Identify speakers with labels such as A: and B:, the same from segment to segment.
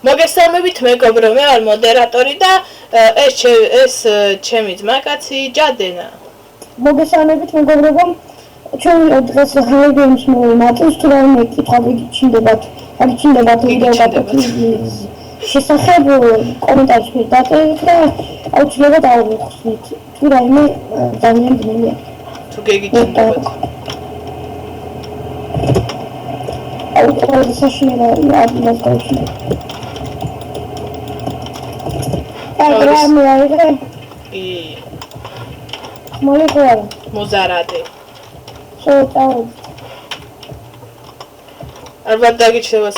A: მოგესალმებით მეგობრო, მე ვარ მოდერატორი და ეს ჩემი ძმაკაცი ჯადენა.
B: მოგესალმებით მეგობრებო, ჩვენ დღეს ჰაიდენის ნაწილს თუ რაიმე კითხვა გიჩნდებათ, გიჩნდებათ ვიდეო გაკეთების შესახებ კომენტარებში დაწერეთ და აუცილებლად აღვიხსნით. თუ რაიმე ძალიან ძნელია.
A: თუ გეგიჩნდებათ.
B: აუცილებლად საშინელა ადვილად გავჩნდეთ.
A: მოზარადე. ალბათ დაგიჩნდება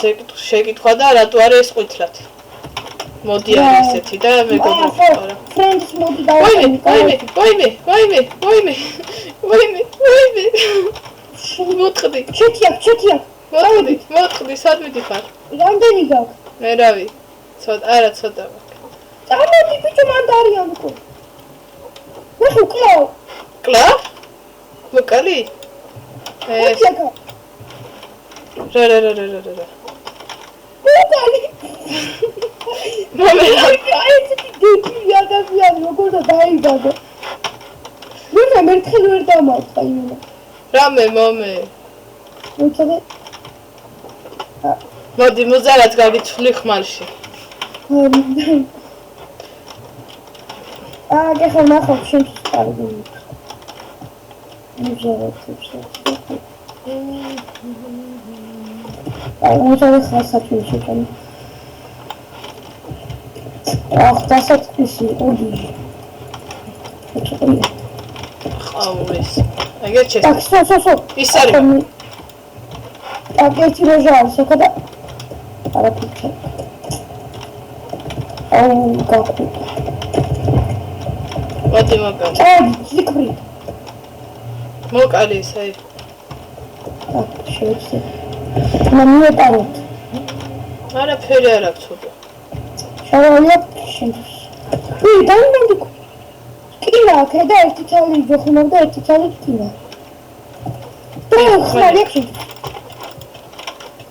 A: შეკითხვა და რატო არის ეს ყვითლად. მოდი არის ესეთი და მეგობრებო. ვაიმე. მოთხრდი. მოთხრდი, სად მიდიხარ?
B: რამდენი გაქვს?
A: მე რავი. ცოტა მაქვს.
B: წამოდი ბიჭო მანდარიანო. მე ხუკლავ.
A: კლავ? ვოკალი? რა.
B: ვოკალი. აი დიდი ადამიანი როგორ დაიბადა. მე მერთხელ ვერ დამარცხა იმენა.
A: რამე მომე.
B: მოწოდე.
A: მოდი მოზარად გაგიცვლი ხმალში.
B: გეხო ნახავ შენთვის კარგი. მოწოდე ხასათი შეკენ. დასაწყისი ოდი.
A: ყაურის. აგერ ჩეს.
B: სო.
A: ის არის.
B: აგეთი როჟა შეხა და არაფერი. გაკუ.
A: ვადი მოკალი.
B: ზიკრი.
A: მოკალი ისე.
B: შეიძლება. მომიეტაროთ.
A: არაფერი არ აქვს უბო.
B: შევალია შენთვის. დაიმენდი. კინა, ქედა ერთი ცალი ჯოხინავ და ერთი ცალი კინა. ხმარი აქვს.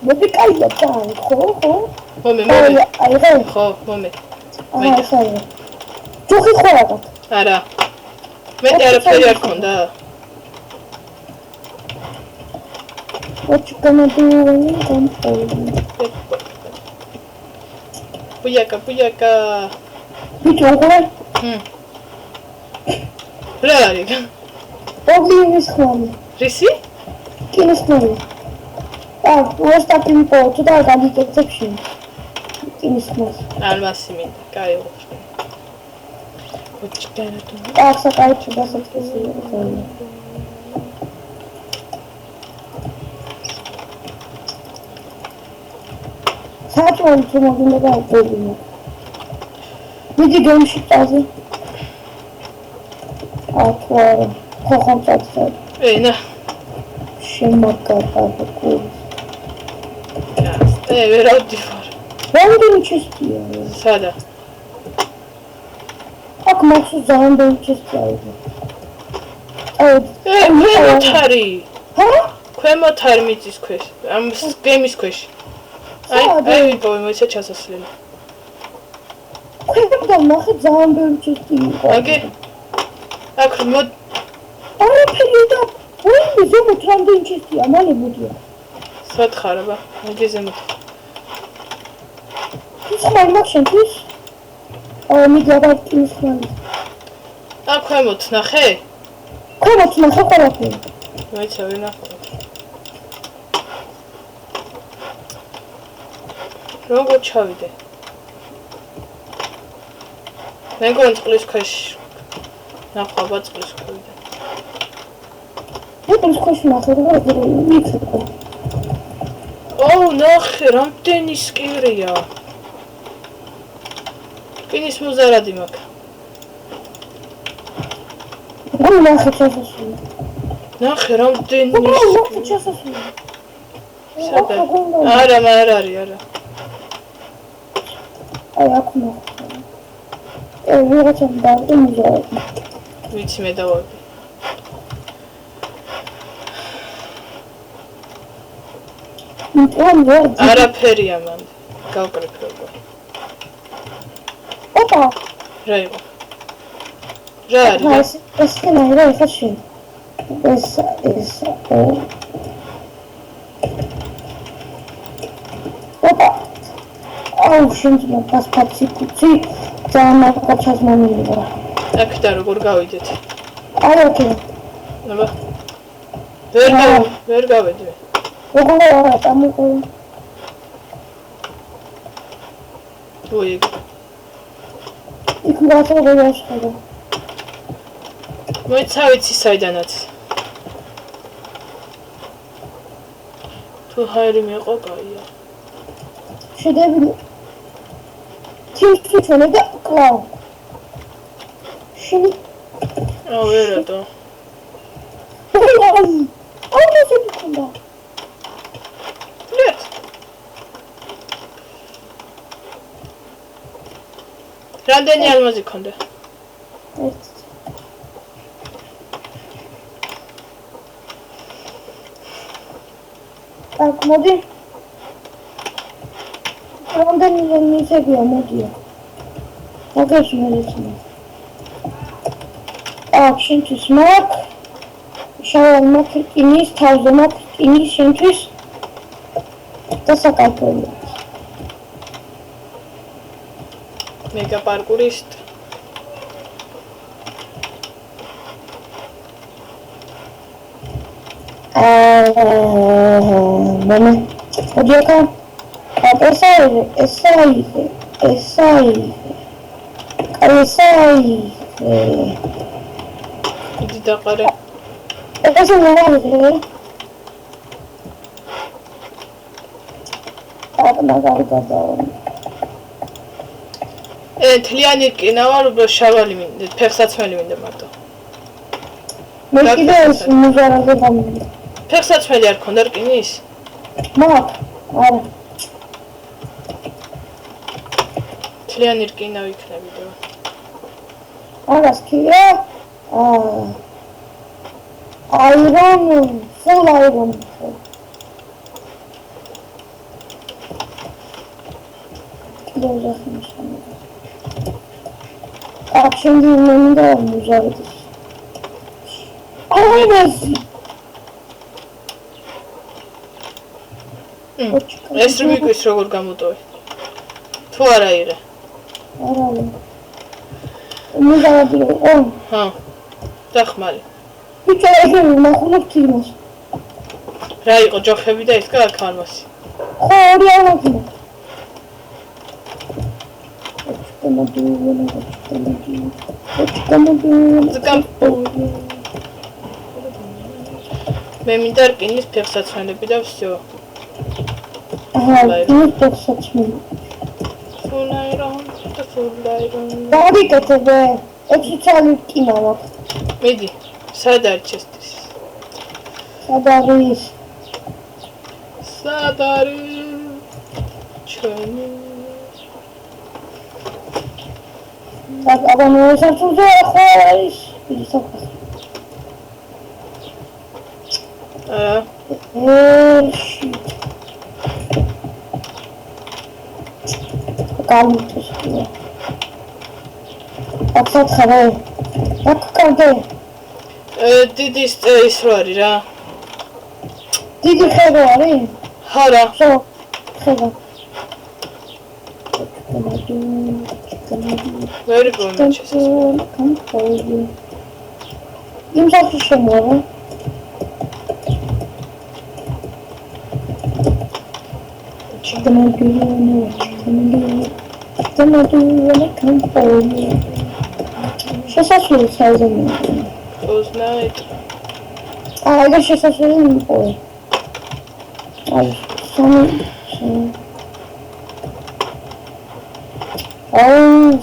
B: მე კაია თან, ხო?
A: მომე. ხო, მომე.
B: ჯოხი ხوارა.
A: არა. მე არაფერი არ ქონდა.
B: What you gonna do when you come home?
A: Puyaka.
B: Bicho, what?
A: რა არის?
B: Oglis ხმარი.
A: რისი?
B: კინის ხმარი. ვოსტაკი მიყო, თუ და გაგიკეთებში. კინის ხმარი.
A: ალმასი მინდა, კაი უხშე. ოჩკარა თუ.
B: საყაიჩი დასაწყისი. საჭმელი თუ მოგინდა გავყევინო. მიდი გემში წაზე. ათვარა. ხოხომ წაწე.
A: ენა.
B: შემოგკარგა კურს.
A: ვერავდი ვარ.
B: რამდენი ჩესტია?
A: სადა?
B: აქ მაქვს ძალიან ჩესტია.
A: ქვემოთ არის.
B: ჰა?
A: ქვემოთ არის მიწის ქვეშ. ამ გემის ქვეშ. აი ვიპოვე მოიცა ჩასასვლელი.
B: ქვემოთ ნახე ძალიან ჩესტია.
A: აგე? აქ მოდ
B: არაფერი და ვინმე ზემოთ რამდენი ჩესტია, მალე მოდია.
A: სათხარება, მოდი ზემოთ.
B: ის ხმარი მაქვს შენთვის? მიგაბაიტის ხმარი.
A: აქ ქვემოთ ნახე?
B: ქვემოთ ნახე ყველაფერი.
A: მოიცა ვერ ნახე. როგორ ჩავიდე? მეგონი წყლის ქვეშ ნახვა წყლის ქვევიდან.
B: წყლის ქვეშ ნახე და მიქრე.
A: ნახე, რამდენი სკირია. კინის მოზარადი მაქვს.
B: ნახე ჩასასვლელი.
A: ნახე, რამდენი
B: ნახე ჩასასვლელი.
A: სადა? არა, არ არის, არა.
B: აი აქ ნახე. ვიღაცა დავდი მიზარი.
A: ვიცი მე დავაგე. არაფერია მან გავკრიფება.
B: ოპა.
A: რა იყო? რა არის?
B: ეს ხენაირა ეხა შენ. ეს ოპა. აუ შენ პასპორტი კუცი ძალიან მაგაჩას მომივა.
A: აქ და როგორ გავიდეთ?
B: აი ოკეი.
A: აბა. ვერ გავედი.
B: როგორ ამოყო?
A: უი.
B: იქ მართლა ვერ აღშფოთო.
A: მოიცავიცი საიდანაც. თუ ჰაერი მეყო კაია.
B: შედები თვითონ ჩოლე და კლავ. შენი
A: ვერადო.
B: აუ მოგქონდა.
A: ლეთ. რამდენი ალმაზი ქონდა?
B: ერთი. აქ მოდი. რამდენი მისებია მოდია. მაგას მეცნე. აქ შენთვის მაგ შავ მაკრკინის თავზე მაკრკინის შენთვის და საკალკულო.
A: მეგა პარკურისტ.
B: მამა ოდიაკა ესაი
A: იდი დაყარე.
B: ეს ნაირი მაგარი გადავა.
A: თლიანი რკინა ვარ, უბრალოდ შავალი მინდა, ფეხსაცმელი მინდა მარტო.
B: მე კიდე ეს მუზარაზე გამი.
A: ფეხსაცმელი არ ქონდა რკინის?
B: მაგ არა.
A: თლიანი რკინა ვიქნები და.
B: აგას კია? აირონ, full აირონ. Akşamda ünleminde olmuş artık. Ağabey!
A: ეს რუბიკის როგორ გამოტოვე? თუ არა იღე?
B: არა. მე დავადგინე.
A: ჰა. დახმარი.
B: ბიჭო, ეგ ნახულობ ფილმს.
A: რა იყო ჯოხები და ეს კა ქარმასი?
B: ხო, ორი ავაგინე.
A: მე მინდა რკინის ფეხსაცმელები და всё.
B: აჰა, ფეხსაცმელი.
A: ფულაირონ.
B: დავიკეთე, ექვსი ცალი რკინა მაქვს.
A: მიდი, სად არის ჩესტის?
B: სად არის?
A: სად არის? ჩვენი
B: აბა მოსაწუზე ხო არის? ისოქა. გამიწეს. აბსოლუტ ხარ. აქ კანტე.
A: დიდი ის რო არის რა.
B: დიდი ხერო არის?
A: ხარა.
B: ხო. ხერო.
A: ვერ გომეჩეს.
B: იმ სახში შემოვა. შესასვლელი საიდანაა.
A: უზნაით.
B: და შესასვლელი მიყოლა. აი,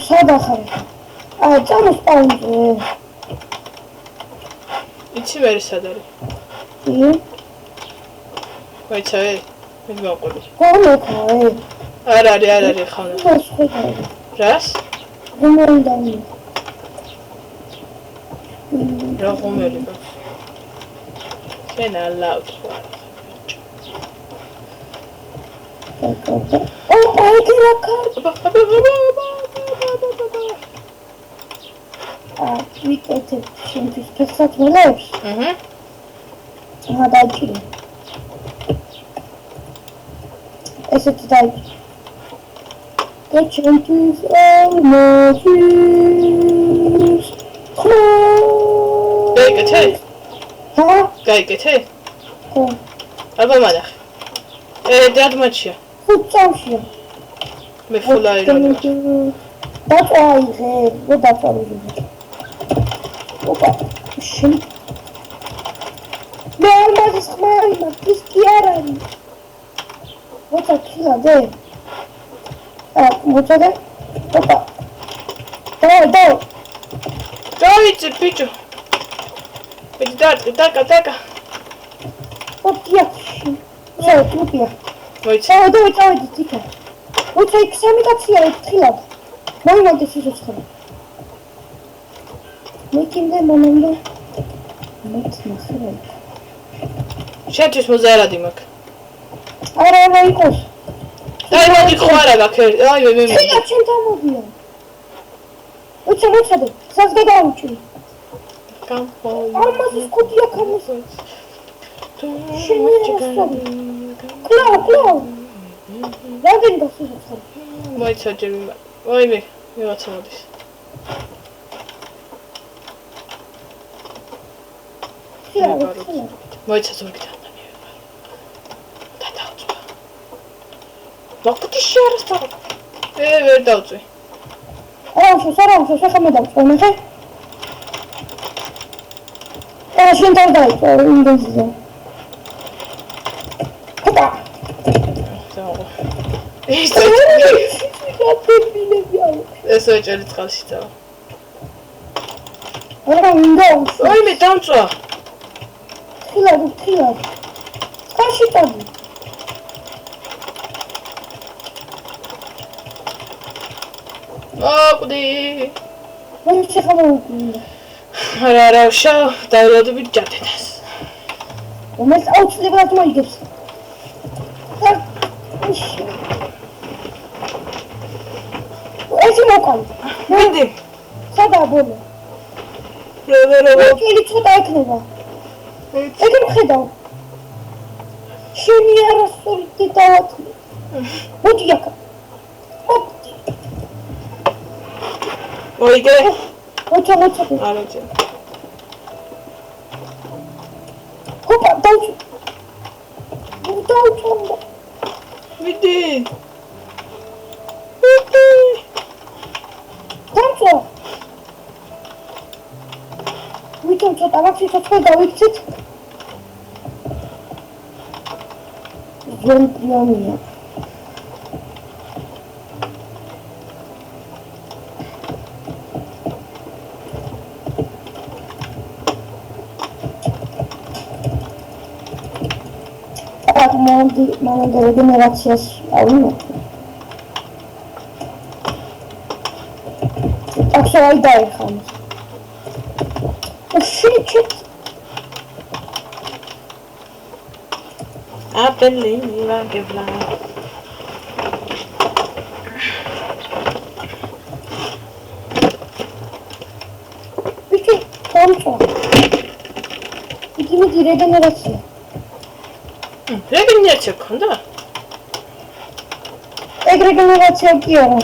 B: სადა ხარ? წამოს პაუნდზე.
A: იცი ვერ სად არის? ვაიცავე? მე მოვყვები.
B: ხომ
A: არ არის ხანა. რას?
B: გუმერიდან.
A: რა გუმერი გას? შენ ალაუთ ხარ.
B: აი, კი რა ქარ? ვიკეთებ შენთვის ფეხსაცმელებს. დაიჭირე. ესეთი დაიჭირე. და შენთვის მოგის.
A: გაიგეთე?
B: ჰა?
A: გაიგეთე?
B: ხო.
A: აბა მანახე. დადმაჩია.
B: 5 წამშია.
A: მე ფულაი რა.
B: დაწყაიღე, რო დაწყაიღე. ოპა, შენ. მე არ მაგის ხმარი მაგის კი არ არის. მოცა ქილადე. მოცა. ოპა. დაი.
A: დავიწი ბიჭო. დაკა.
B: ოპია. ზოგ ოპია.
A: მოიცა.
B: დავი თიკა. მოცა იქ სამი კაცია ერთხილად. მოიმოდეს სიცოცხლე. მე კიდე მომენტო.
A: შენთვის მოზარადი მაქვს.
B: არა იყოს.
A: აი მოდი ხوارა გაქვს. აი მე.
B: ხილა ჩემ დამოდია. მოცა სას გადაუჭი. ამას სკუტია ქამოსო. კლაუ. რადგან გასუხო.
A: მოიცა ჯერ მე. ой მე ვიღაცა მოდის. მოიცა ზურგიდან დამიიღე. დადაუწვა. მოკვდი შეარასტა. ვერ დავწვი.
B: არამშო შეხამე დავწვე მე ხე? შენ დავდაიწვა ინგლისზე. ხოდა. ეს
A: ეჭელი წყალში წავა.
B: არა მინდა.
A: ой მე დავწვა.
B: ხილად. წყალში წავი.
A: მოკვდი.
B: მე შეხამე უკმინდა.
A: არა შავ დავრადებით ჯადეთას.
B: უმეს აუცილებლად მოიგებს. ეს მოკალ.
A: მიდი.
B: სადაა ბოლო?
A: რა.
B: კილი ცოტა ექნება. ეგ მხედავ. შენი არასწორი დედავათი. მოდი აქ.
A: მოიგე.
B: მოცა.
A: არა ჯერ.
B: ოპა, დავწვა.
A: მიდი.
B: დავწვა. ვიტომ ცოტა ვაქციცო დავიქცეთ. ზონპრიომია. მანამდე რეგენერაციას ავინოთ. აქშოვი დაიხან. შიჩი.
A: აპელინი ვაგებლა.
B: ვიქი, დამწვა. იგი რეგენერაცია.
A: რეგენერაცია გქონდა?
B: ეგ რეგენერაცია კი არა.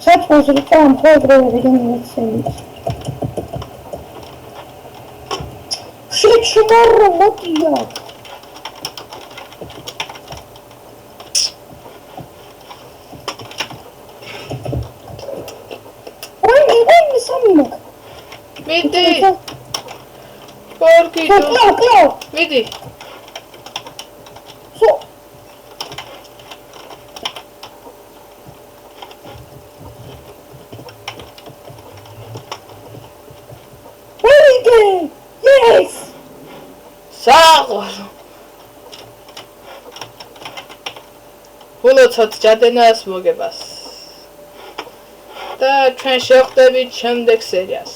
B: საწყოს რიტამ ხოლმე რეგენერაცია. შეჩმარო მოდია. აი სამიმაკ.
A: მიდი. პორკი.
B: კლაუ.
A: მიდი. საყვალო. ულოცოთ ჯადენას მოგებას. და ჩვენ შევხვდებით შემდეგ სერიას.